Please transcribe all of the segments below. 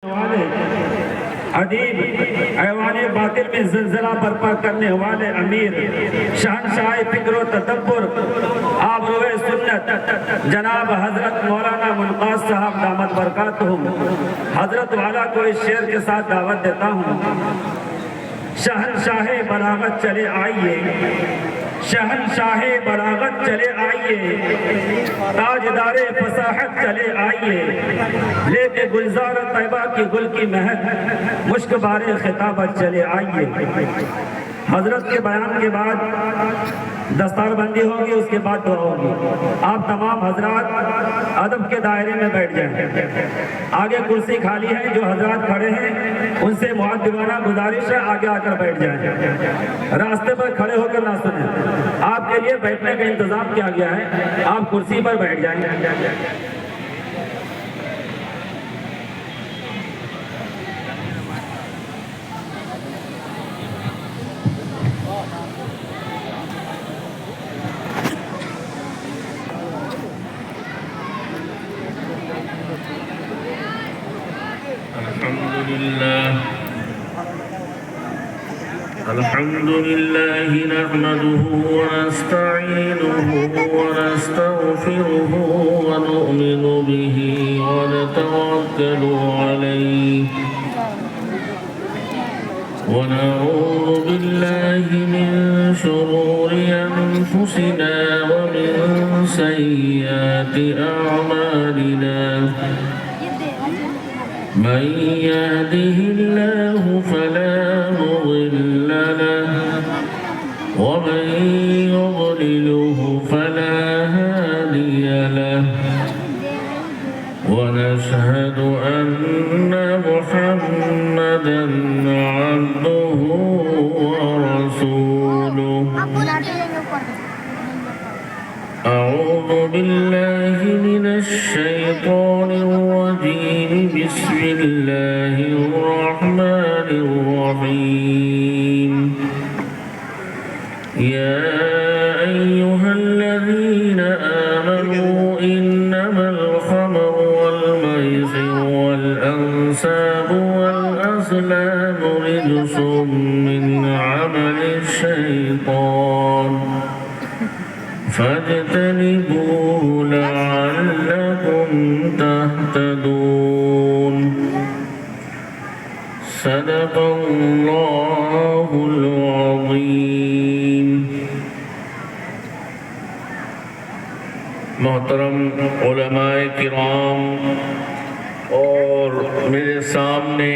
والے ادیب ایوان باطل میں زلزلہ برپا کرنے والے امیر شہنشاہ فکر و تدبر آبروئے سنت جناب حضرت مولانا منقاص صاحب دامت برکاتہم، حضرت والا کو اس شعر کے ساتھ دعوت دیتا ہوں۔ شہنشاہ بلاغت چلے آئیے، شہنشاہ بلاغت چلے آئیے، تاجدار فصاحت چلے آئیے، لے کے گلزار طیبہ کی گل کی مہک مشک بار خطابت چلے آئیے۔ حضرت کے بیان کے بعد دستار بندی ہوگی، اس کے بعد دعا ہوگی۔ آپ تمام حضرات ادب کے دائرے میں بیٹھ جائیں۔ آگے کرسی خالی ہے، جو حضرات کھڑے ہیں ان سے معدبانہ گزارش ہے آگے آ کر بیٹھ جائیں، راستے پر کھڑے ہو کر نہ سنیں۔ آپ کے لیے بیٹھنے کا انتظام کیا گیا ہے، آپ کرسی پر بیٹھ جائیں۔ الحمد لله نحمده ونستعينه ونستغفره ونؤمن به ونتوكل عليه ونعوذ بالله من شرور أنفسنا ومن سيئات أعمالنا من يهده الله فلا مضل له ومن يضلله فلا هادي له ونشهد أن محمدا عبده ورسوله أعوذ بالله من الشيطان الرجيم بسم الله الرحمن الرحيم يا أيها الذين آمنوا إنما الخمر والميسر والأنساب والأزلام رجس من عمل الشيطان فاجتنبوه لعلكم تهتدون صدق اللہ العظیم۔ محترم علماء کرام اور میرے سامنے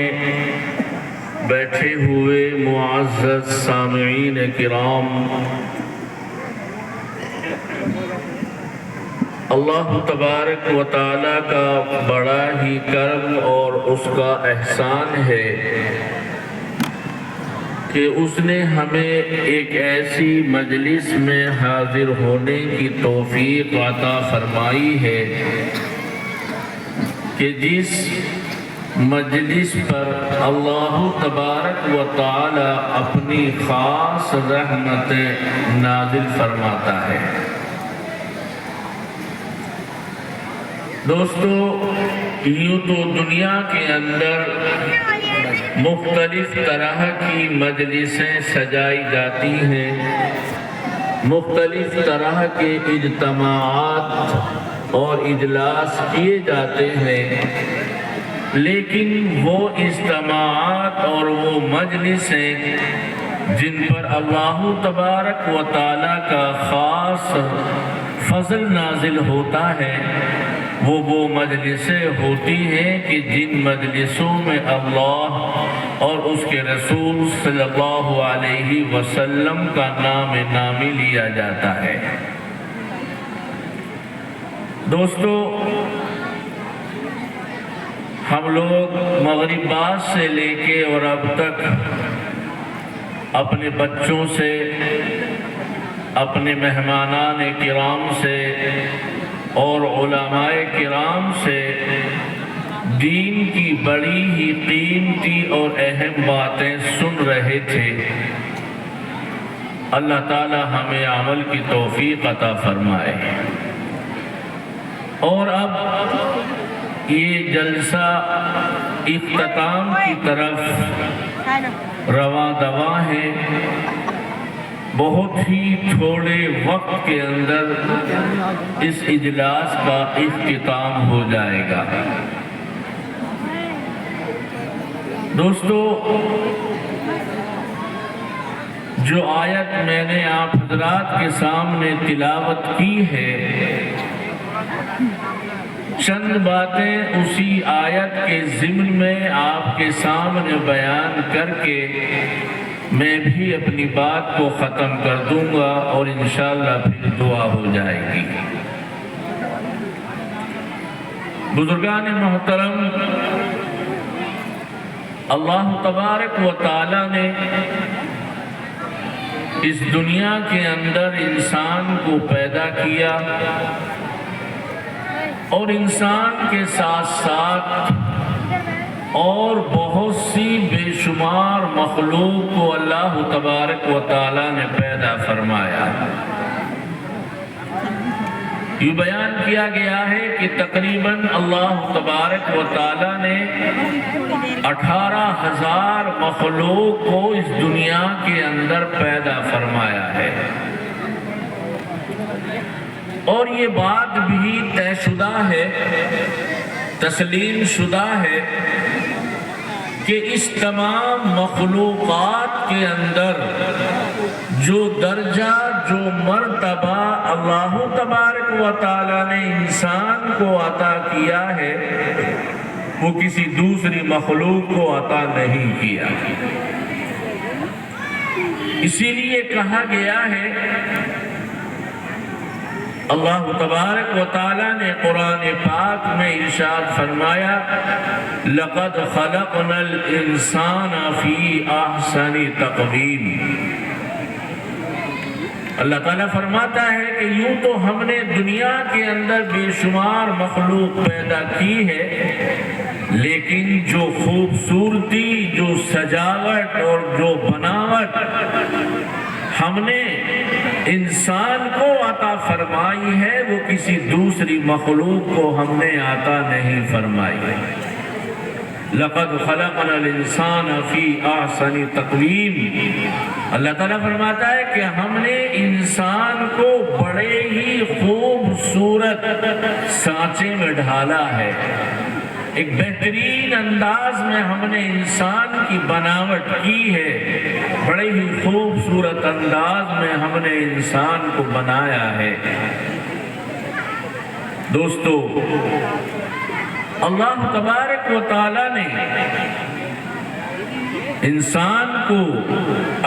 بیٹھے ہوئے معزز سامعین کرام، اللہ تبارک و تعالیٰ کا بڑا ہی کرم اور اس کا احسان ہے کہ اس نے ہمیں ایک ایسی مجلس میں حاضر ہونے کی توفیق عطا فرمائی ہے کہ جس مجلس پر اللہ تبارک و تعالی اپنی خاص رحمتیں نازل فرماتا ہے۔ دوستو، یوں تو دنیا کے اندر مختلف طرح کی مجلسیں سجائی جاتی ہیں، مختلف طرح کے اجتماعات اور اجلاس کیے جاتے ہیں، لیکن وہ اجتماعات اور وہ مجلسیں جن پر اللہ تبارک و تعالیٰ کا خاص فضل نازل ہوتا ہے، وہ مجلسیں ہوتی ہیں کہ جن مجلسوں میں اللہ اور اس کے رسول صلی اللہ علیہ وسلم کا نام نامی لیا جاتا ہے۔ دوستو، ہم لوگ مغرب بعد سے لے کے اور اب تک اپنے بچوں سے، اپنے مہمانان کرام سے اور علماء کرام سے دین کی بڑی ہی قیمتی اور اہم باتیں سن رہے تھے۔ اللہ تعالی ہمیں عمل کی توفیق عطا فرمائے۔ اور اب یہ جلسہ اختتام کی طرف رواں دواں ہے۔ بہت ہی تھوڑے وقت کے اندر اس اجلاس کا اختتام ہو جائے گا۔ دوستو، جو آیت میں نے آپ حضرات کے سامنے تلاوت کی ہے، چند باتیں اسی آیت کے ضمن میں آپ کے سامنے بیان کر کے میں بھی اپنی بات کو ختم کر دوں گا اور انشاءاللہ پھر دعا ہو جائے گی۔ بزرگان محترم، اللہ تبارک و تعالی نے اس دنیا کے اندر انسان کو پیدا کیا اور انسان کے ساتھ ساتھ اور بہت سی بے شمار مخلوق کو اللہ تبارک و تعالی نے پیدا فرمایا۔ یہ بیان کیا گیا ہے کہ تقریباً اللہ تبارک و تعالی نے 18,000 مخلوق کو اس دنیا کے اندر پیدا فرمایا ہے، اور یہ بات بھی طے شدہ ہے، تسلیم شدہ ہے کہ اس تمام مخلوقات کے اندر جو درجہ، جو مرتبہ اللہ تبارک و تعالی نے انسان کو عطا کیا ہے، وہ کسی دوسری مخلوق کو عطا نہیں کیا۔ اسی لیے کہا گیا ہے، اللہ تبارک و تعالی نے قرآن پاک میں ارشاد فرمایا، لَقَدْ خَلَقْنَا الْإِنسَانَ فِي أَحْسَنِ تَقْوِيمٍ۔ اللہ تعالیٰ فرماتا ہے کہ یوں تو ہم نے دنیا کے اندر بے شمار مخلوق پیدا کی ہے، لیکن جو خوبصورتی، جو سجاوٹ اور جو بناوٹ ہم نے انسان کو عطا فرمائی ہے، وہ کسی دوسری مخلوق کو ہم نے عطا نہیں فرمائی ہے۔ لَقَدْ خَلَقْنَا الْإِنسَانَ فِي أَحْسَنِ تَقْوِيمٍ۔ اللہ تعالیٰ فرماتا ہے کہ ہم نے انسان کو بڑے ہی خوبصورت سانچے میں ڈھالا ہے، ایک بہترین انداز میں ہم نے انسان کی بناوٹ کی ہے، بڑے ہی خوبصورت انداز میں ہم نے انسان کو بنایا ہے۔ دوستو، اللہ تبارک و تعالی نے انسان کو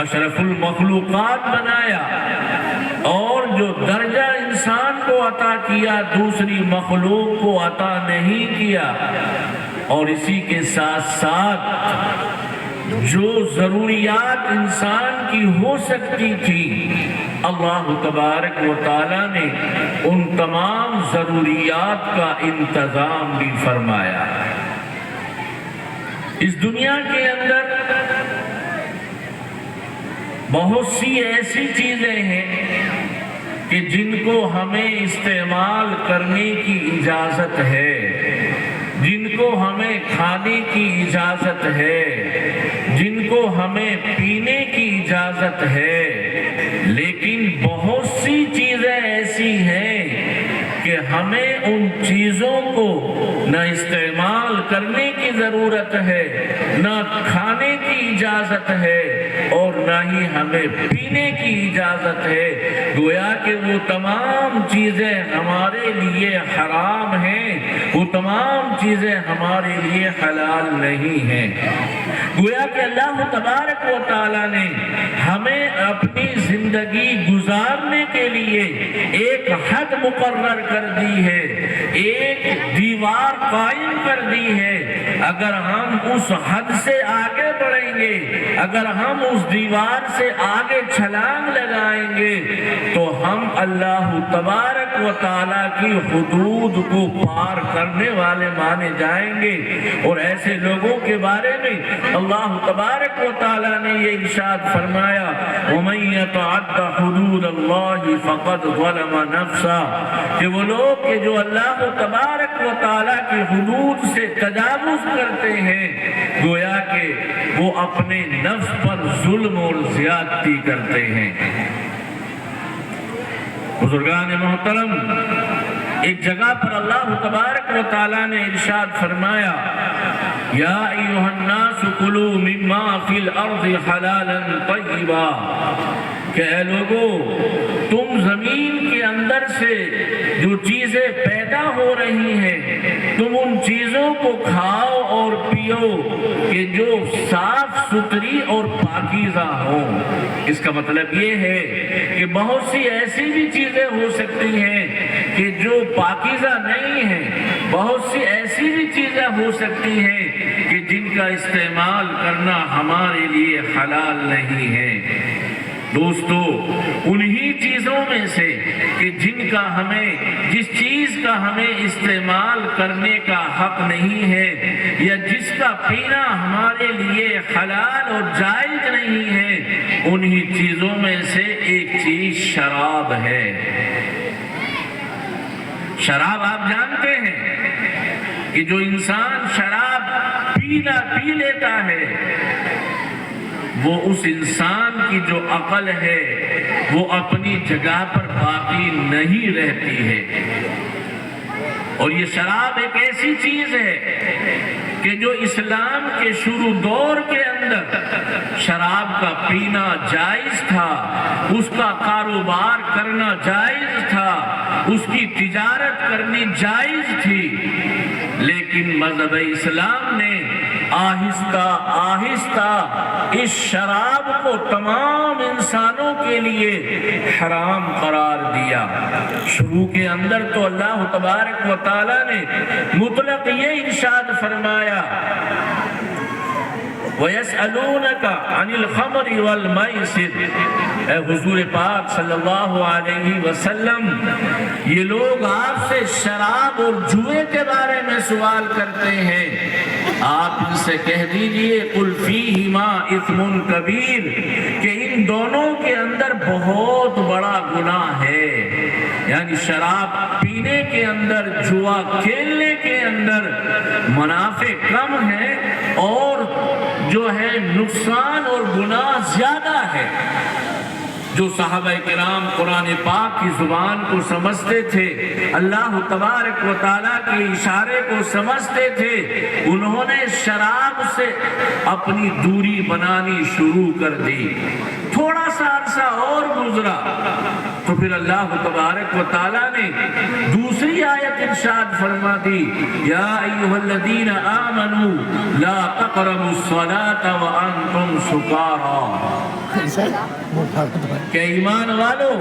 اشرف المخلوقات بنایا، اور جو درجہ انسان کو عطا کیا دوسری مخلوق کو عطا نہیں کیا، اور اسی کے ساتھ ساتھ جو ضروریات انسان کی ہو سکتی تھی، اللہ تبارک و تعالی نے ان تمام ضروریات کا انتظام بھی فرمایا۔ اس دنیا کے اندر بہت سی ایسی چیزیں ہیں کہ جن کو ہمیں استعمال کرنے کی اجازت ہے، جن کو ہمیں کھانے کی اجازت ہے، جن کو ہمیں پینے کی اجازت ہے، لیکن بہت سی چیزیں ایسی ہیں کہ ہمیں ان چیزوں کو نہ استعمال کرنے کی ضرورت ہے، نہ کھانے کی اجازت ہے، اور نہ ہی ہمیں پینے کی اجازت ہے۔ گویا کہ وہ تمام چیزیں ہمارے لیے حرام ہیں، وہ تمام چیزیں ہمارے لیے حلال نہیں ہیں۔ گویا کہ اللہ تبارک و تعالی نے ہمیں اپنی زندگی گزارنے کے لیے ایک حد مقرر کر دی ہے، ایک دیوار قائم کر دی ہے۔ اگر ہم اس حد سے آگے بڑھیں گے، اگر ہم اس دیوار سے آگے چھلانگ لگائیں گے، تو ہم اللہ تبارک و تعالی کی حدود کو پار کرنے والے مانے جائیں گے۔ اور ایسے لوگوں کے بارے میں اللہ تبارک و تعالی نے یہ ارشاد فرمایا، وَمَن يَتَعَدَّ حُدُودَ اللَّهِ فَقَدْ ظَلَمَ نَفْسَهُ، کہ وہ لوگ کہ جو اللہ تبارک تبارک و تعالیٰ کی حدود سے تجاوز کرتے ہیں، گویا کہ وہ اپنے نفس پر ظلم اور زیادتی کرتے ہیں۔ بزرگان محترم، ایک جگہ پر اللہ تبارک و تعالیٰ نے ارشاد فرمایا، یا ایھا الناس کلوا مما فی الارض حلالا طیبا، کہ اے لوگو تم زمین کے اندر سے جو چیزیں پیدا ہو رہی ہیں تم ان چیزوں کو کھاؤ اور پیو کہ جو صاف ستھری اور پاکیزہ ہوں۔ اس کا مطلب یہ ہے کہ بہت سی ایسی بھی چیزیں ہو سکتی ہیں کہ جو پاکیزہ نہیں ہیں، بہت سی ایسی بھی چیزیں ہو سکتی ہیں کہ جن کا استعمال کرنا ہمارے لیے حلال نہیں ہے۔ دوستو، انہی چیزوں میں سے کہ جس چیز کا ہمیں استعمال کرنے کا حق نہیں ہے یا جس کا پینا ہمارے لیے حلال اور جائز نہیں ہے، انہی چیزوں میں سے ایک چیز شراب ہے۔ شراب آپ جانتے ہیں کہ جو انسان شراب پی لیتا ہے وہ اس انسان کی جو عقل ہے وہ اپنی جگہ پر باقی نہیں رہتی ہے۔ اور یہ شراب ایک ایسی چیز ہے کہ جو اسلام کے شروع دور کے اندر شراب کا پینا جائز تھا، اس کا کاروبار کرنا جائز تھا، اس کی تجارت کرنی جائز تھی، لیکن مذہب اسلام نے آہستہ آہستہ اس شراب کو تمام انسانوں کے لیے حرام قرار دیا۔ شروع کے اندر تو اللہ تبارک و تعالیٰ نے مطلق یہ ارشاد فرمایا، وَيَسْأَلُونَكَ عَنِ الْخَمْرِ وَالْمَيْسِرِ، اے حضور پاک صلی اللہ علیہ وسلم، یہ لوگ آپ سے شراب اور جوئے کے بارے میں سوال کرتے ہیں، آپ ان سے کہہ دیجئے قُلْ فِيهِمَا إِثْمٌ كَبِيرٌ، کہ ان دونوں کے اندر بہت بڑا گناہ ہے۔ یعنی شراب پینے کے اندر، جوا کھیلنے کے اندر منافع کم ہے اور جو ہے نقصان اور گناہ زیادہ ہے۔ جو صحابہ کرام قرآن پاک کی زبان کو سمجھتے تھے، اللہ تبارک و تعالیٰ کے اشارے کو سمجھتے تھے، انہوں نے شراب سے اپنی دوری بنانی شروع کر دی۔ تھوڑا سا عرصہ اور گزرا تو پھر اللہ تبارک و تعالیٰ نے دوسری آیت ارشاد فرما دی، یا ایھا الذین آمنوا لا تقربوا الصلاة وانتم سکارى، کہ ایمان والو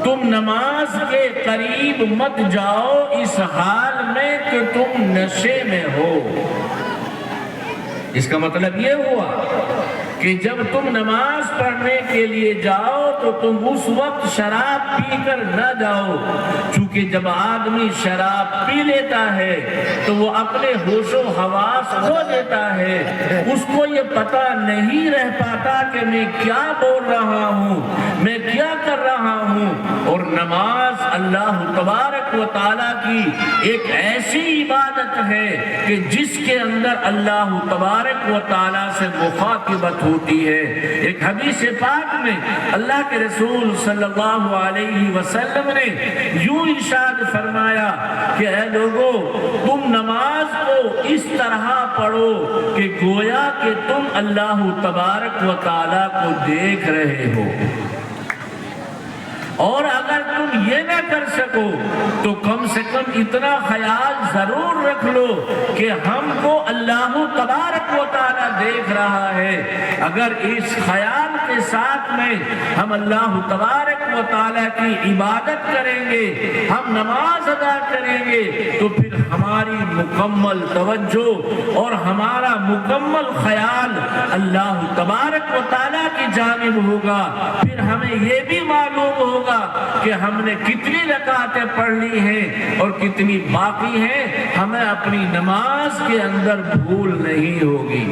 تم نماز کے قریب مت جاؤ اس حال میں کہ تم نشے میں ہو۔ اس کا مطلب یہ ہوا کہ جب تم نماز پڑھنے کے لیے جاؤ تو تم اس وقت شراب پی کر نہ جاؤ، چونکہ جب آدمی شراب پی لیتا ہے تو وہ اپنے ہوش و حواس کھو دیتا ہے، اس کو یہ پتہ نہیں رہ پاتا کہ میں کیا بول رہا ہوں، میں کیا کر رہا ہوں۔ اور نماز اللہ تبارک و تعالیٰ کی ایک ایسی عبادت ہے کہ جس کے اندر اللہ تبارک و تعالیٰ سے مخاطبت ہوتی ہے۔ ایک حدیث پاک میں اللہ کے رسول صلی اللہ علیہ وسلم نے یوں ارشاد فرمایا کہ اے لوگو تم نماز کو اس طرح پڑھو کہ گویا کہ تم اللہ تبارک و تعالیٰ کو دیکھ رہے ہو، اور اگر تم یہ نہ کر سکو تو کم سے کم اتنا خیال ضرور رکھ لو کہ ہم کو اللہ تبارک و تعالیٰ دیکھ رہا ہے۔ اگر اس خیال کے ساتھ میں ہم اللہ تبارک و تعالیٰ کی عبادت کریں گے، ہم نماز ادا کریں گے، تو پھر ہماری مکمل توجہ اور ہمارا مکمل خیال اللہ تبارک و تعالیٰ کی جانب ہوگا۔ پھر ہمیں یہ بھی معلوم ہوگا کہ ہم نے کتنی رکعتیں پڑھ لی ہیں اور کتنی باقی ہیں، ہمیں اپنی نماز کے اندر بھول نہیں ہوگی۔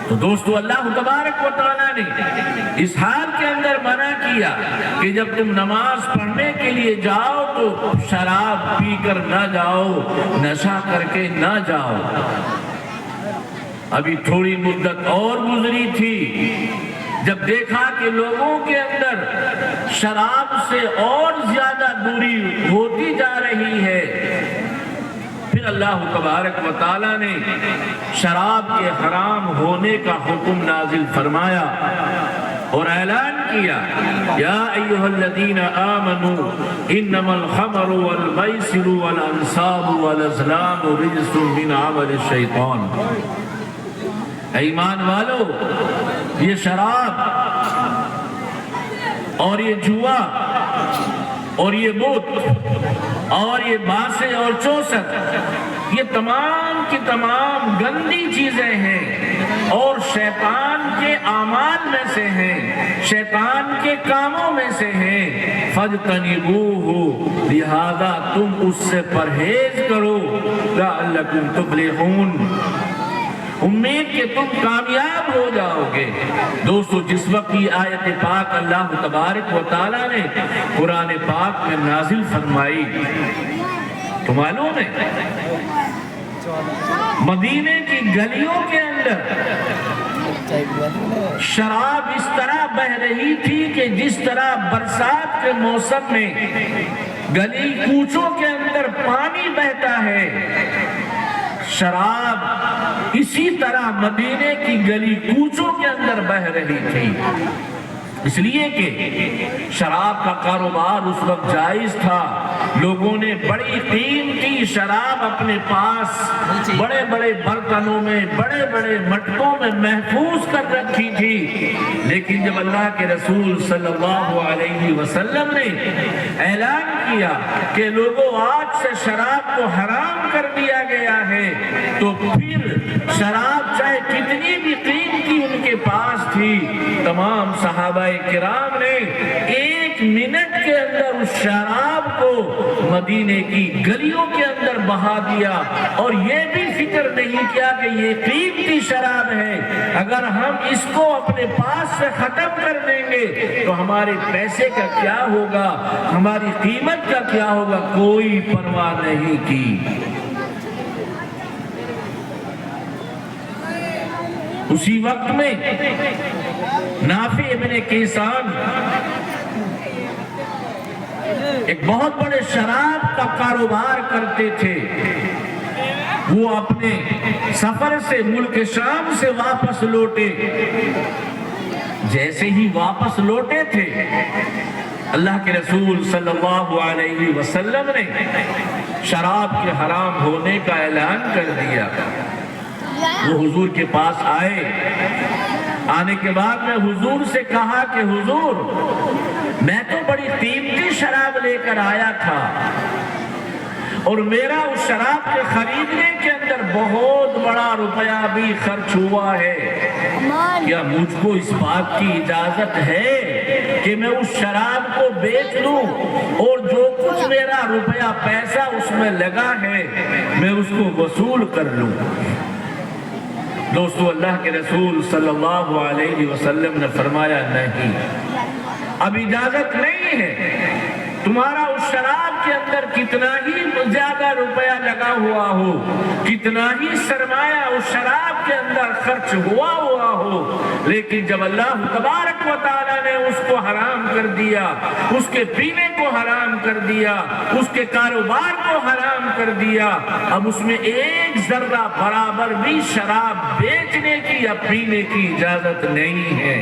تو دوستو اللہ تبارک و تعالیٰ نے اس حال کے اندر منع کیا کہ جب تم نماز پڑھنے کے لیے جاؤ تو شراب پی کر نہ جاؤ، نشہ کر کے نہ جاؤ۔ ابھی تھوڑی مدت اور گزری تھی جب دیکھا کہ لوگوں کے اندر شراب سے اور زیادہ دوری ہوتی جا رہی ہے، پھر اللہ تبارک و تعالیٰ نے شراب کے حرام ہونے کا حکم نازل فرمایا اور اعلان کیا، یا ایھا الذین آمنوا انما الخمر والمیسر والانصاب والازلام رجس من عمل الشیطان۔ ایمان والو، یہ شراب اور یہ جوا اور یہ بت اور یہ بانسیں اور چوسٹ، یہ تمام کی تمام گندی چیزیں ہیں اور شیطان کے اعمال میں سے ہیں، شیطان کے کاموں میں سے ہیں۔ فاجتنبوہ، لہذا تم اس سے پرہیز کرو، لعلکم تفلحون، امید کہ تم کامیاب ہو جاؤ گے۔ دوستو، جس وقت یہ آیت پاک اللہ تبارک و تعالیٰ نے قرآن پاک میں نازل فرمائی تو معلوم ہے مدینے کی گلیوں کے اندر شراب اس طرح بہ رہی تھی کہ جس طرح برسات کے موسم میں گلی کوچوں کے اندر پانی بہتا ہے، شراب اسی طرح مدینے کی گلی کوچوں کے اندر بہ رہی تھی، اس لیے کہ شراب کا کاروبار اس وقت جائز تھا۔ لوگوں نے بڑی قیمتی شراب اپنے پاس بڑے بڑے برتنوں میں، بڑے بڑے مٹکوں میں محفوظ کر رکھی تھی، لیکن جب اللہ کے رسول صلی اللہ علیہ وسلم نے اعلان کیا کہ لوگوں آج سے شراب کو حرام کر دیا گیا ہے، تو پھر شراب چاہے کتنی بھی قیمتی ان کے پاس تھی، تمام صحابہ کرام نے ایک منٹ کے اندر اس شراب کو مدینے کی گلیوں کے اندر بہا دیا، اور یہ بھی فکر نہیں کیا کہ یہ قیمتی شراب ہے، اگر ہم اس کو اپنے پاس سے ختم کر دیں گے تو ہمارے پیسے کا کیا ہوگا، ہماری قیمت کا کیا ہوگا، کوئی پرواہ نہیں کی۔ اسی وقت میں نافع ابن کیسان ایک بہت بڑے شراب کا کاروبار کرتے تھے۔ وہ اپنے سفر سے ملک شام سے واپس لوٹے، جیسے ہی واپس لوٹے تھے اللہ کے رسول صلی اللہ علیہ وسلم نے شراب کے حرام ہونے کا اعلان کر دیا۔ وہ حضور کے پاس آئے، آنے کے بعد میں حضور سے کہا کہ حضور، میں تو بڑی قیمتی شراب لے کر آیا تھا اور میرا اس شراب کے خریدنے کے اندر بہت بڑا روپیہ بھی خرچ ہوا ہے، کیا مجھ کو اس بات کی اجازت ہے کہ میں اس شراب کو بیچ لوں اور جو کچھ میرا روپیہ پیسہ اس میں لگا ہے میں اس کو وصول کر لوں؟ دوستو، اللہ کے رسول صلی اللہ علیہ وسلم نے فرمایا نہیں، اب اجازت نہیں ہے، تمہارا اس شراب کے اندر کتنا ہی زیادہ روپیہ لگا ہوا ہو، کتنا ہی سرمایہ اس شراب کے اندر خرچ ہوا ہو، لیکن جب اللہ تبارک و تعالیٰ نے اس کو حرام کر دیا، اس کے پینے کو حرام کر دیا، اس کے کاروبار کو حرام کر دیا، اب اس میں ایک ذرہ برابر بھی شراب بیچنے کی یا پینے کی اجازت نہیں ہے۔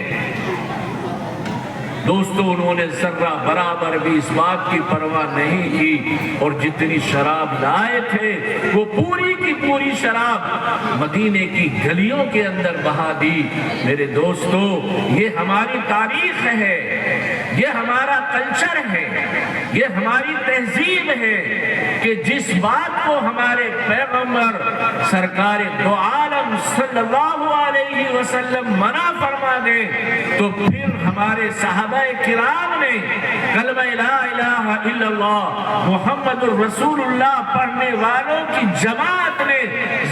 دوستو، انہوں نے ذرہ برابر بھی اس بات کی پرواہ نہیں کی، اور جتنی شراب لائے تھے وہ پوری کی پوری شراب مدینے کی گلیوں کے اندر بہا دی۔ میرے دوستو، یہ ہماری تاریخ ہے، یہ ہمارا کلچر ہے، یہ ہماری تہذیب ہے کہ جس بات کو ہمارے پیغمبر سرکار دو عالم عالم صلی اللہ علیہ وسلم منع فرما دے تو پھر ہمارے صحابہ کرام نے کلمہ لا الہ الا اللہ محمد الرسول اللہ پڑھنے والوں کی جماعت نے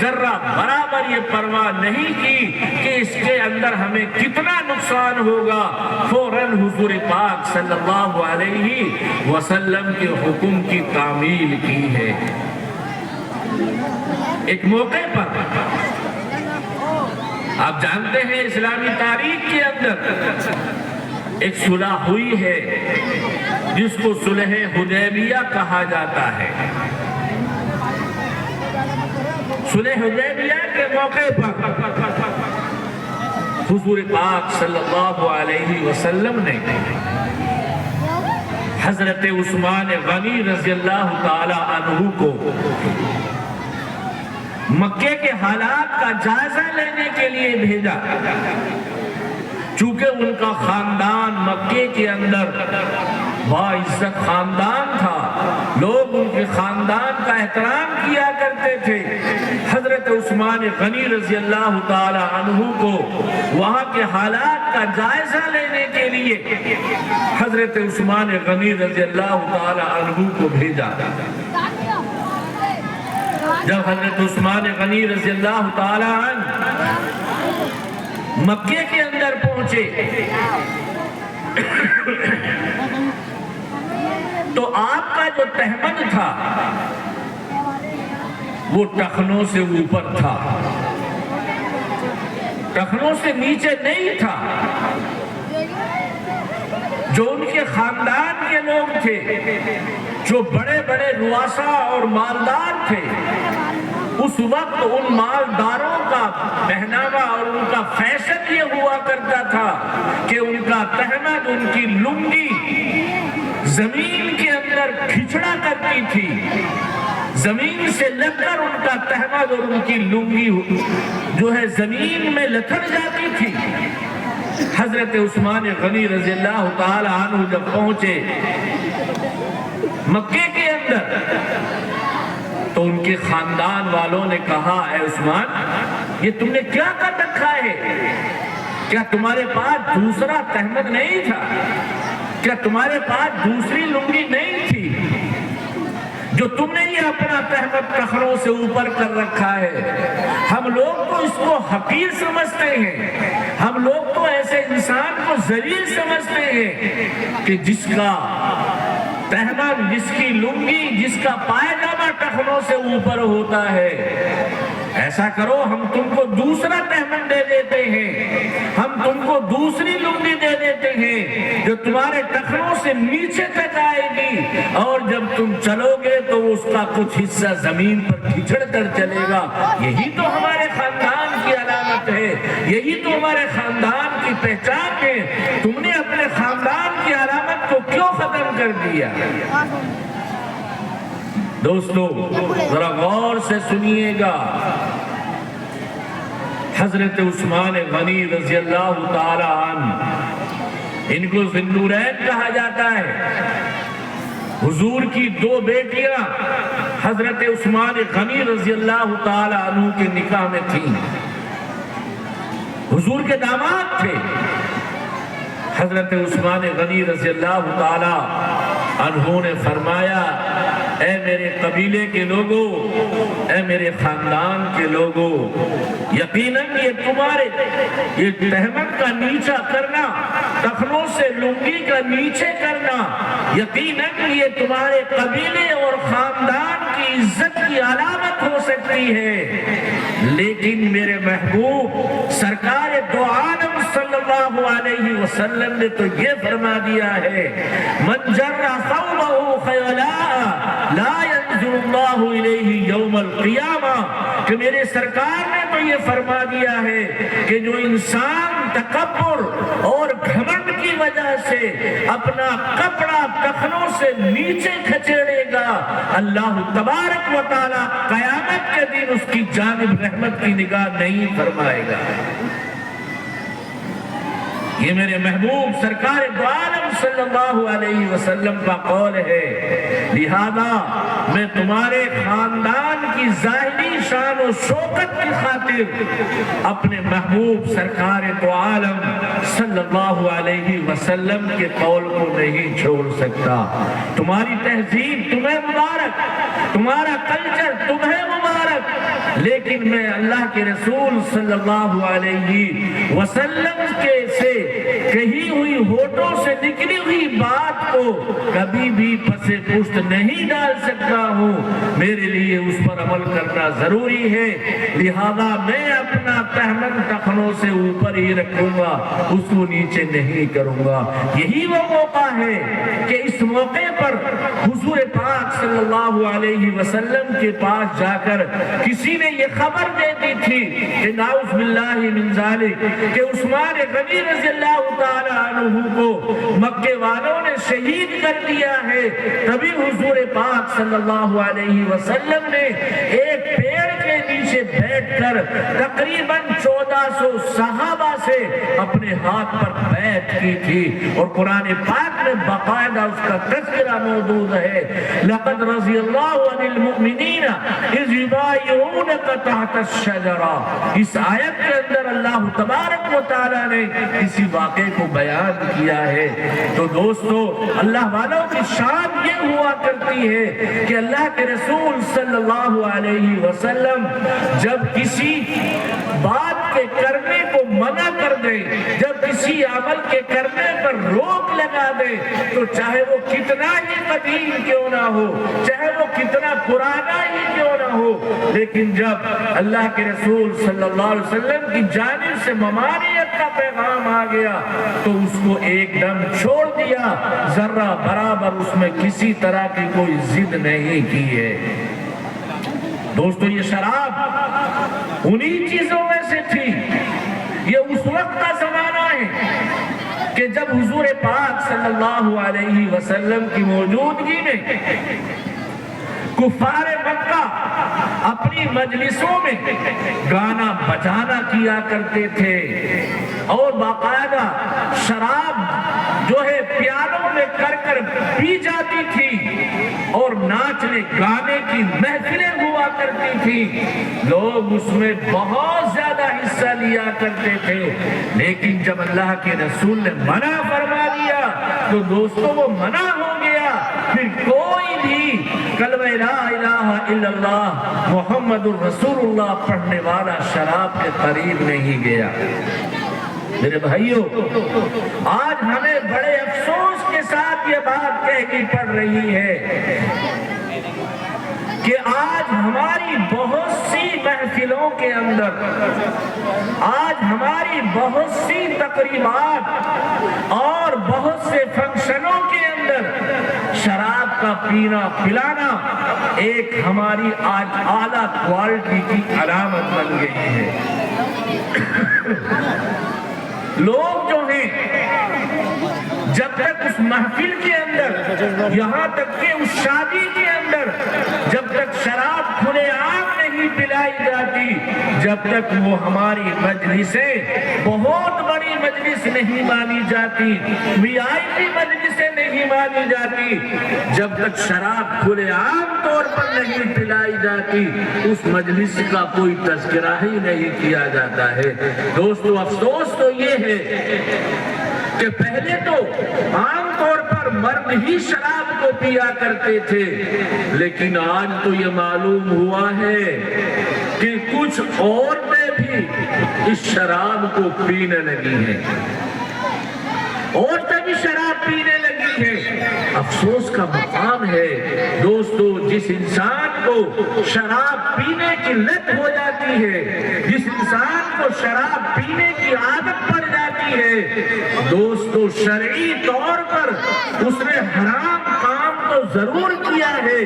ذرہ برابر یہ پرواہ نہیں کی کہ اس کے اندر ہمیں کتنا نقصان ہوگا، فوراً حضور پاک صلی اللہ علیہ وسلم کے حکم کی تعمیل کی ہے۔ ایک موقع پر آپ جانتے ہیں اسلامی تاریخ کے اندر ایک صلح ہوئی ہے جس کو صلح حدیبیہ کہا جاتا ہے۔ صلح حدیبیہ کے موقع پر حضور پاک صلی اللہ علیہ وسلم نے حضرت عثمان غنی رضی اللہ تعالی عنہ کو مکے کے حالات کا جائزہ لینے کے لیے بھیجا، چونکہ ان کا خاندان مکے کے اندر باعزت خاندان تھا، لوگ ان کے خاندان کا احترام کیا کرتے تھے۔ حضرت عثمان غنی رضی اللہ تعالی عنہ کو وہاں کے حالات کا جائزہ لینے کے لیے حضرت عثمان غنی رضی اللہ تعالی عنہ کو بھیجا۔ جب حضرت عثمان غنی رضی اللہ تعالی عنہ مکے کے اندر پہنچے تو آپ کا جو تہمد تھا وہ ٹخنوں سے اوپر تھا، ٹخنوں سے نیچے نہیں تھا۔ جو ان کے خاندان کے لوگ تھے، جو بڑے بڑے رؤساء اور مالدار تھے، اس وقت ان مالداروں کا پہناوا اور ان کا فیشن یہ ہوا کرتا تھا کہ ان کا تہمد، ان کی لنگی زمین کے اندر کھچڑا کرتی تھی، زمین سے لگ کر ان کا تہمد اور ان کی لنگی جو ہے زمین میں لتھڑ جاتی تھی۔ حضرت عثمان غنی رضی اللہ تعالی عنہ جب پہنچے مکے کے اندر تو ان کے خاندان والوں نے کہا، اے عثمان یہ تم نے کیا کر رکھا ہے؟ کیا تمہارے پاس دوسرا تہمد نہیں تھا؟ کیا تمہارے پاس دوسری لنگی نہیں تھی جو تم نے یہ اپنا تہمد ٹخنوں سے اوپر کر رکھا ہے؟ ہم لوگ تو اس کو حقیر سمجھتے ہیں، ہم لوگ تو ایسے انسان کو ذلیل سمجھتے ہیں کہ جس کا تہمد، جس کی لنگی، جس کا پائجامہ ٹخنوں سے اوپر ہوتا ہے۔ ایسا کرو ہم تم کو دوسرا تہمد دے دیتے ہیں، ہم تم کو دوسری لنگی دے دیتے ہیں جو تمہارے ٹخنوں سے نیچے تک آئے گی، اور جب تم چلو گے تو اس کا کچھ حصہ زمین پر کھچڑ کر چلے گا۔ یہی تو ہمارے خاندان کی علامت ہے، یہی تو ہمارے خاندان کی پہچان ہے۔ تم نے اپنے خاندان کی علامت کو کیوں ختم کر دیا؟ دوستو ذرا غور سے سنیے گا، حضرت عثمان غنی رضی اللہ تعالی عنہ، ان کو ذی النورین کہا جاتا ہے۔ حضور کی دو بیٹیاں حضرت عثمان غنی رضی اللہ تعالی عنہ کے نکاح میں تھیں، حضور کے داماد تھے۔ حضرت عثمان غنی رضی اللہ تعالی عنہ نے فرمایا، اے میرے قبیلے کے لوگوں، اے میرے خاندان کے لوگوں، یقیناً یہ تمہارے یہ تہمد کا نیچا کرنا، ٹخنوں سے لنگی کا نیچے کرنا، یقیناً یہ تمہارے قبیلے اور خاندان کی عزت کی علامت ہو سکتی ہے، لیکن میرے محبوب سرکار دو عالم صلی اللہ علیہ وسلم نے تو یہ فرما دیا ہے، من جر ثوبہ خیلاء لا ينظر اللہ الیہ یوم القیامہ، کہ میرے سرکار نے تو یہ فرما دیا ہے کہ جو انسان تکبر اور گھمنڈ کی وجہ سے اپنا کپڑا ٹخنوں سے نیچے کھچیڑے گا، اللہ تبارک و تعالی قیامت کے دن اس کی جانب رحمت کی نگاہ نہیں فرمائے گا۔ یہ میرے محبوب سرکار دو عالم صلی اللہ علیہ وسلم کا قول ہے، لہذا میں تمہارے خاندان کی ظاہری شان و شوکت کی خاطر اپنے محبوب سرکار دو عالم صلی اللہ علیہ وسلم کے قول کو نہیں چھوڑ سکتا۔ تمہاری تہذیب تمہیں مبارک، تمہارا کلچر تمہیں مبارک، لیکن میں اللہ کے رسول صلی اللہ علیہ وسلم کے سے کہی ہوئی ہونٹوں سے نکلی ہوئی بات کو کبھی بھی پس پشت نہیں ڈال سکتا ہوں، میرے لیے اس پر عمل کرنا ضروری ہے، لہذا میں اپنا تہمن ٹخنوں سے اوپر ہی رکھوں گا، اس کو نیچے نہیں کروں گا۔ یہی وہ موقع ہے کہ اس موقع پر حضور پاک صلی اللہ علیہ وسلم کے پاس جا کر کسی نے یہ خبر دے دی تھی کہ نعوذ باللہ من ذالک کہ عثمان غنی رضی اللہ تعالی عنہ کو مکے والوں نے شہید کر دیا ہے۔ تبھی حضور پاک صلی اللہ علیہ وسلم نے ایک پیڑ کے نیچے بیٹھ کر تقریباً 1400 صحابہ سے اپنے ہاتھ پر بیعت کی تھی، اور قرآن پاک میں باقاعدہ اس کا تذکرہ موجود ہے، لقد رضی اللہ عن المؤمنین اذ یبایعونک تحت الشجرہ۔ اس آیت کے اندر اللہ تبارک و تعالی نے اسی واقعے کو بیان کیا ہے۔ تو دوستو، اللہ والوں کی شان یہ ہوا کرتی ہے کہ اللہ کے رسول صلی اللہ علیہ وسلم جب کسی بات کے کرنے کو منع کر دے، جب کسی عمل کے کرنے پر روک لگا دے، تو چاہے وہ کتنا ہی قدیم کیوں نہ ہو، چاہے وہ کتنا پرانا ہی کیوں نہ ہو، لیکن جب اللہ کے رسول صلی اللہ علیہ وسلم کی جانب سے ممانعت کا پیغام آ گیا تو اس کو ایک دم چھوڑ دیا، ذرہ برابر اس میں کسی طرح کی کوئی ضد نہیں کی ہے۔ دوستو، یہ شراب انہی چیزوں میں سے تھی۔ یہ اس وقت کا زمانہ ہے کہ جب حضور پاک صلی اللہ علیہ وسلم کی موجودگی میں کفار مکہ اپنی مجلسوں میں گانا بجانا کیا کرتے تھے، اور باقاعدہ شراب جو ہے پیالوں میں کر کر پی جاتی تھی، اور ناچنے گانے کی محفلیں ہوا کرتی تھی، لوگ اس میں بہت زیادہ حصہ لیا کرتے تھے، لیکن جب اللہ کے رسول نے منع فرما دیا تو دوستوں وہ منع ہو گیا۔ پھر کوئی بھی کلمہ لا الہ الا اللہ محمد الرسول اللہ پڑھنے والا شراب کے قریب نہیں گیا۔ میرے بھائیوں، آج ہمیں بڑے افسوس کے ساتھ یہ بات کہنی پڑ رہی ہے کہ آج ہماری بہت سی محفلوں کے اندر، آج ہماری بہت سی تقریبات اور بہت سے فنکشنوں کے اندر شراب کا پینا پلانا ایک ہماری آج اعلیٰ کوالٹی کی علامت بن گئی ہے۔ لوگ جو ہیں جب تک اس محفل کے اندر، یہاں تک کہ اس شادی کے اندر جب تک شراب کھلے عام نہیں پلائی جاتی، جب تک وہ ہماری مجلسیں بہت بڑی مجلس نہیں مانی جاتی، VIP مجلسیں نہیں مانی جاتی، جب تک شراب کھلے عام طور پر نہیں پلائی جاتی، اس مجلس کا کوئی تذکرہ ہی نہیں کیا جاتا ہے۔ دوستو، افسوس تو یہ ہے کہ پہلے تو عام طور پر مرد ہی شراب کو پیا کرتے تھے، لیکن آج تو یہ معلوم ہوا ہے کہ کچھ عورتیں بھی اس شراب کو پینے لگی ہیں، عورتیں بھی شراب پینے لگی ہیں۔ افسوس کا مقام ہے دوستو، جس انسان کو شراب پینے کی لت ہو جاتی ہے، جس انسان کو شراب پینے کی عادت پڑ جاتی ہے، دوستو شرعی طور پر اس نے حرام کام تو ضرور کیا ہے،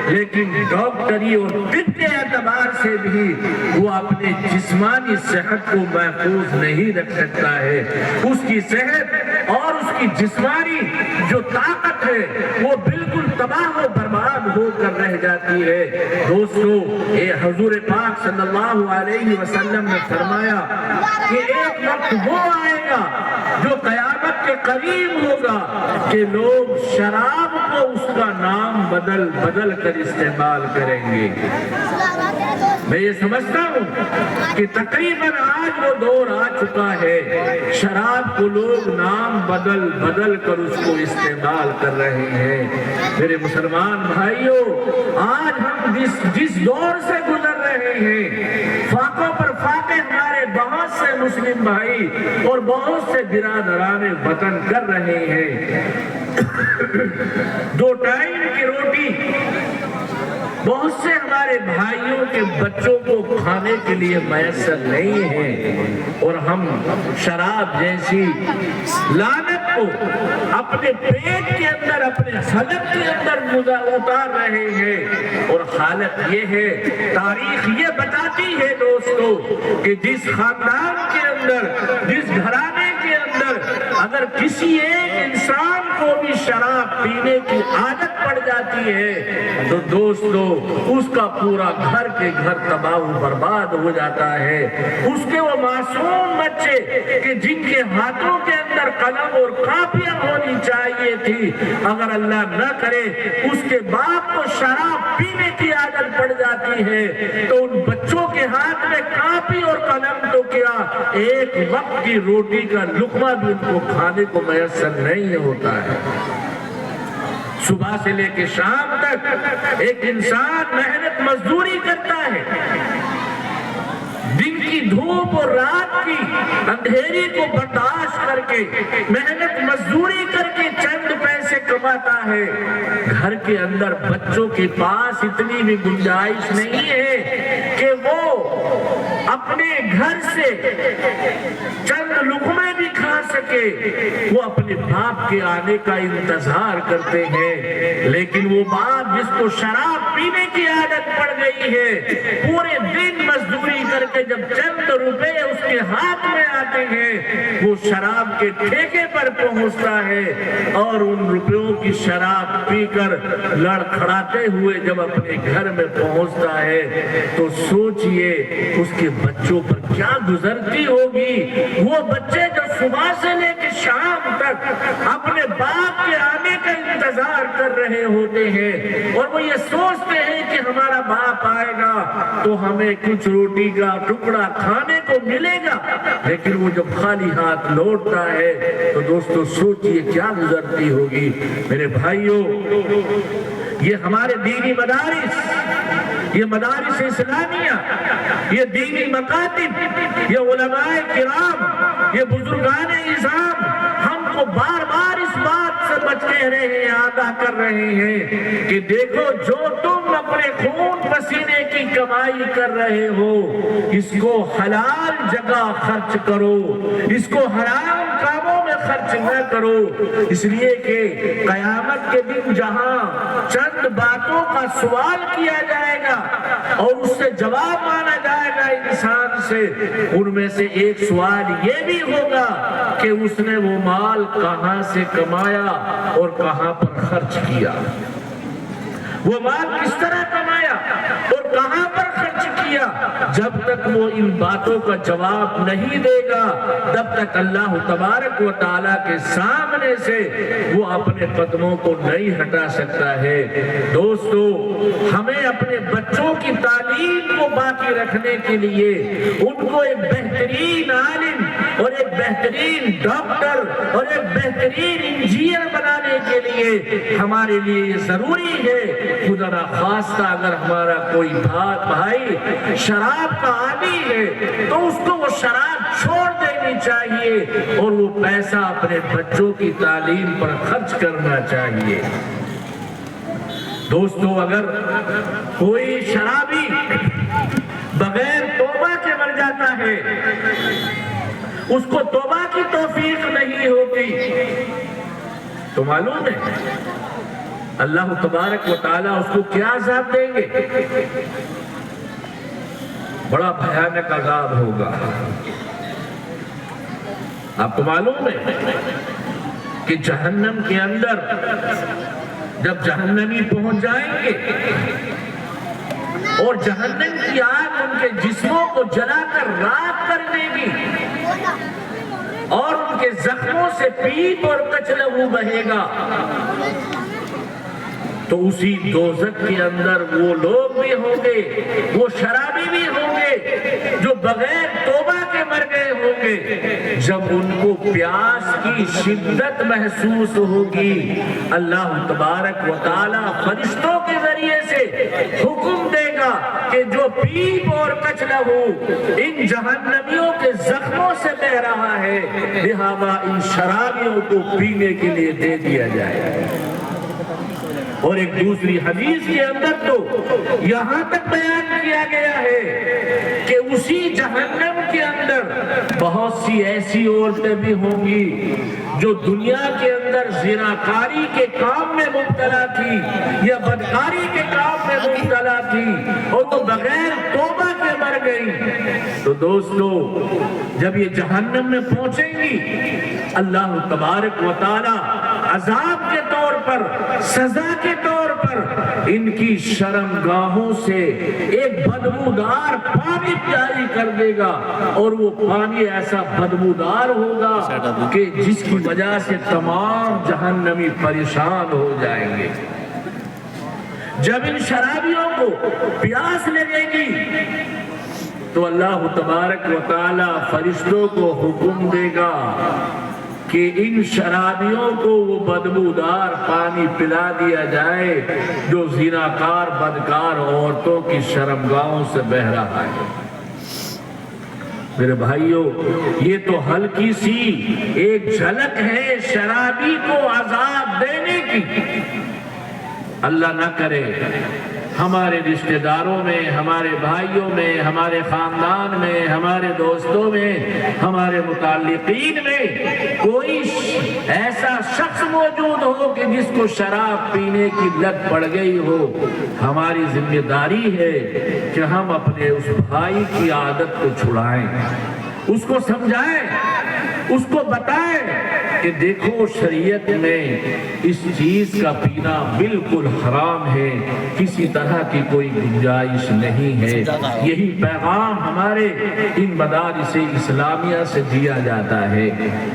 لیکن ڈاکٹری اور طبی اعتبار سے بھی وہ اپنے جسمانی صحت کو محفوظ نہیں رکھ سکتا ہے۔ اس کی صحت اور اس کی جسمانی جو طاقت ہے وہ بالکل تباہ و برباد ہو کر رہ جاتی ہے۔ دوستو، حضور پاک صلی اللہ علیہ وسلم نے فرمایا کہ ایک وقت وہ آئے گا جو قیامت کے قریب ہوگا کہ لوگ شراب کو اس کا نام بدل بدل کر استعمال کریں گے۔ میں یہ سمجھتا ہوں کہ تقریباً آج وہ دور آ چکا ہے، شراب کو لوگ نام بدل بدل کر اس کو استعمال کر رہے ہیں۔ میرے مسلمان بھائیوں، آج ہم جس دور سے گزر رہے ہیں، فاقوں پر فاقے ہمارے بہت سے مسلم بھائی اور بہت سے برادران وطن کر رہے ہیں۔ 2 ٹائم کی روٹی بہت سے ہمارے بھائیوں کے بچوں کو کھانے کے لیے میسر نہیں ہے، اور ہم شراب جیسی لعنت کو اپنے پیٹ کے اندر، اپنے حلق کے اندر اتار رہے ہیں۔ اور حالت یہ ہے، تاریخ یہ بتاتی ہے دوستو کہ جس خاندان کے اندر، جس گھرانے کے اندر اگر کسی ایک انسان کو بھی شراب پینے کی عادت پڑ جاتی ہے تو دوستو اس کا پورا گھر کے گھر تباہ و برباد ہو جاتا ہے۔ اس کے وہ معصوم بچے کہ جن کے ہاتھوں کے اندر قلم اور کاپیاں ہونی چاہیے تھی، اگر اللہ نہ کرے اس کے باپ کو شراب پینے کی عادت پڑ جاتی ہے تو ان بچوں کے ہاتھ میں کاپی اور قلم تو کیا، ایک وقت کی روٹی کا لقمہ بھی ان کو کھانے کو میسر نہیں ہوتا ہے۔ صبح سے لے کے شام تک ایک انسان محنت مزدوری کرتا ہے، دن کی دھوپ اور رات کی اندھیری کو برداشت کر کے محنت مزدوری کر کے چند پیسے کماتا ہے۔ گھر کے اندر بچوں کے پاس اتنی بھی گنجائش نہیں ہے کہ وہ اپنے گھر سے چند لقمے بھی کھا سکے، وہ اپنے باپ کے آنے کا انتظار کرتے ہیں۔ لیکن وہ باپ جس کو شراب پینے کی عادت پڑ گئی ہے، پورے دن مزدوری کر کے جب چند روپے اس کے ہاتھ میں آتے ہیں، وہ شراب کے ٹھیکے پر پہنچتا ہے اور ان روپیوں کی شراب پی کر لڑکھڑاتے ہوئے جب اپنے گھر میں پہنچتا ہے تو سوچئے اس کے بچوں پر کیا گزرتی ہوگی۔ وہ بچے جو صبح سے لے کے شام تک اپنے باپ کے آنے کا انتظار کر رہے ہوتے ہیں اور وہ یہ سوچتے ہیں کہ ہمارا باپ آئے گا تو ہمیں کچھ روٹی کا ٹکڑا کھانے کو ملے گا، لیکن وہ جب خالی ہاتھ لوٹتا ہے تو دوستو سوچئے کیا گزرتی ہوگی۔ میرے بھائیوں، یہ ہمارے دینی مدارس، یہ مدارس اسلامیہ، یہ دینی مکاتب، یہ علماء کرام، یہ بزرگان اعظام ہم کو بار بار اس بات سے بچ کہہ رہے ہیں، آگاہ کر رہے ہیں کہ دیکھو جو تم اپنے خون پسینے کی کمائی کر رہے ہو اس کو حلال جگہ خرچ کرو، اس کو حرام کاموں میں خرچ نہ کرو، اس لیے کہ قیامت کے دن جہاں چند باتوں کا سوال کیا جائے گا اور اس سے جواب مانا جائے گا انسان سے، ان میں سے ایک سوال یہ بھی ہوگا کہ اس نے وہ مال کہاں سے کمایا اور کہاں پر خرچ کیا، وہ مال کس طرح کمایا اور کہاں پر خرچ کیا۔ جب تک وہ ان باتوں کا جواب نہیں دے گا تب تک اللہ تبارک و تعالیٰ کے سامنے سے وہ اپنے قدموں کو نہیں ہٹا سکتا ہے۔ دوستو، ہمیں اپنے بچوں کی تعلیم کو باقی رکھنے کے لیے ان کو ایک بہترین عالم اور ایک بہترین ڈاکٹر اور ایک بہترین انجینئر بنانے کے لیے ہمارے لیے یہ ضروری ہے۔ خدا نہ خواستہ اگر ہمارا کوئی بھائی شراب کا عادی ہے تو اس کو وہ شراب چھوڑ دینی چاہیے اور وہ پیسہ اپنے بچوں کی تعلیم پر خرچ کرنا چاہیے۔ دوستو، اگر کوئی شرابی بغیر توبہ کے مر جاتا ہے، اس کو توبہ کی توفیق نہیں ہوتی، تو معلوم ہے اللہ تبارک و تعالیٰ اس کو کیا عذاب دیں گے؟ بڑا بھیانک عذاب ہوگا۔ آپ کو معلوم ہے کہ جہنم کے اندر جب جہنمی پہنچ جائیں گے اور جہنم کی آگ ان کے جسموں کو جلا کر راکھ کر دے گی اور ان کے زخموں سے پیپ اور کچ لہو بہے گا، تو اسی دوزخ کے اندر وہ لوگ بھی ہوں گے، وہ شرابی بھی ہوں گے جو بغیر توبہ کے مر گئے ہوں گے۔ جب ان کو پیاس کی شدت محسوس ہوگی، اللہ تبارک و تعالیٰ فرشتوں کے ذریعے سے حکم دے گا کہ جو پیپ اور کچ لہو ان جہنمیوں کے زخموں سے بہ رہا ہے، لہذا ان شرابیوں کو پینے کے لیے دے دیا جائے۔ اور ایک دوسری حدیث کے اندر تو یہاں تک بیان کیا گیا ہے کہ اسی جہنم کے اندر بہت سی ایسی عورتیں بھی ہوں گی جو دنیا کے اندر زناکاری کے کام میں مبتلا تھی یا بدکاری کے کام میں مبتلا تھی اور تو بغیر توبہ کے مر گئی۔ تو دوستو، جب یہ جہنم میں پہنچیں گی، اللہ تبارک و تعالی عذاب کے طور پر، سزا کے طور پر ان کی شرمگاہوں سے ایک بدبودار پانی جاری کر دے گا، اور وہ پانی ایسا بدبودار ہوگا کہ جس کی وجہ سے تمام جہنمی پریشان ہو جائیں گے۔ جب ان شرابیوں کو پیاس لگے گی تو اللہ تبارک و تعالی فرشتوں کو حکم دے گا کہ ان شرابیوں کو وہ بدبودار پانی پلا دیا جائے جو زناکار بدکار عورتوں کی شرمگاہوں سے بہ رہا ہے۔ میرے بھائیوں، یہ تو ہلکی سی ایک جھلک ہے شرابی کو عذاب دینے کی۔ اللہ نہ کرے ہمارے رشتہ داروں میں، ہمارے بھائیوں میں، ہمارے خاندان میں، ہمارے دوستوں میں، ہمارے متعلقین میں کوئی ایسا شخص موجود ہو کہ جس کو شراب پینے کی لت پڑ گئی ہو۔ ہماری ذمہ داری ہے کہ ہم اپنے اس بھائی کی عادت کو چھڑائیں، اس کو سمجھائیں، اس کو بتائیں کہ دیکھو شریعت میں اس چیز کا پینا بالکل حرام ہے، کسی طرح کی کوئی گنجائش نہیں ہے۔ یہی پیغام ہمارے ان مدارس اسلامیہ سے دیا جاتا ہے۔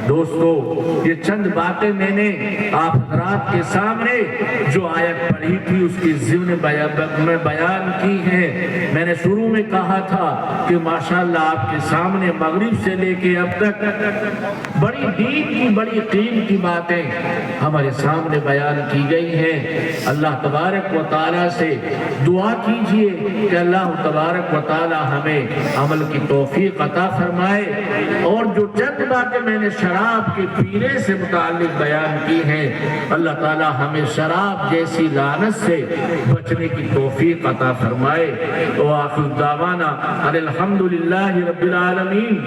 دوستو، یہ چند باتیں میں نے آپ حضرات کے سامنے جو آیت پڑھی تھی اس کی ضمن میں بیان کی ہے۔ میں نے شروع میں کہا تھا کہ ماشاءاللہ آپ کے سامنے مغرب سے لے کے اب تک بڑی دین کی، بڑی قیمتی باتیں ہمارے سامنے بیان کی گئی ہیں۔ اللہ تبارک و تعالیٰ سے دعا کیجئے کہ اللہ تبارک و تعالیٰ ہمیں عمل کی توفیق عطا فرمائے، اور جو چند باتیں میں نے شراب کے پینے سے متعلق بیان کی ہیں، اللہ تعالیٰ ہمیں شراب جیسی لعنت سے بچنے کی توفیق عطا فرمائے۔ وآخر دعوانا الحمدللہ رب العالمین۔